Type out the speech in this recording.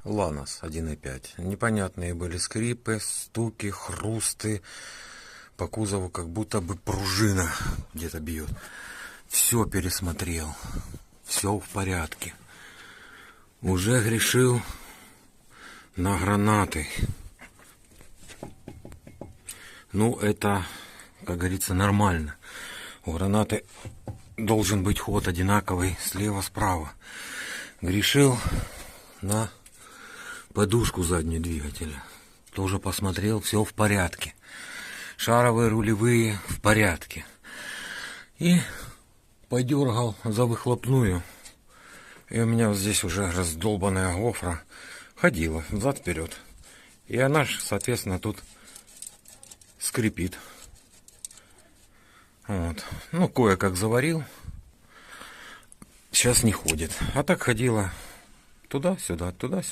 Ланос 1.5. Непонятные были скрипы, стуки, хрусты. По кузову как будто бы пружина где-то бьет. Все пересмотрел. Все в порядке. Уже грешил на гранаты. Ну, это, как говорится, нормально. У гранаты должен быть ход одинаковый слева-справа. Грешил на подушку заднюю двигателя. Тоже посмотрел, все в порядке. Шаровые рулевые в порядке. И подергал за выхлопную. И у меня вот здесь уже раздолбанная гофра ходила взад-вперед. И она же, соответственно, тут скрипит. Вот. Ну, кое-как заварил. Сейчас не ходит. А так ходила туда-сюда, туда-сюда.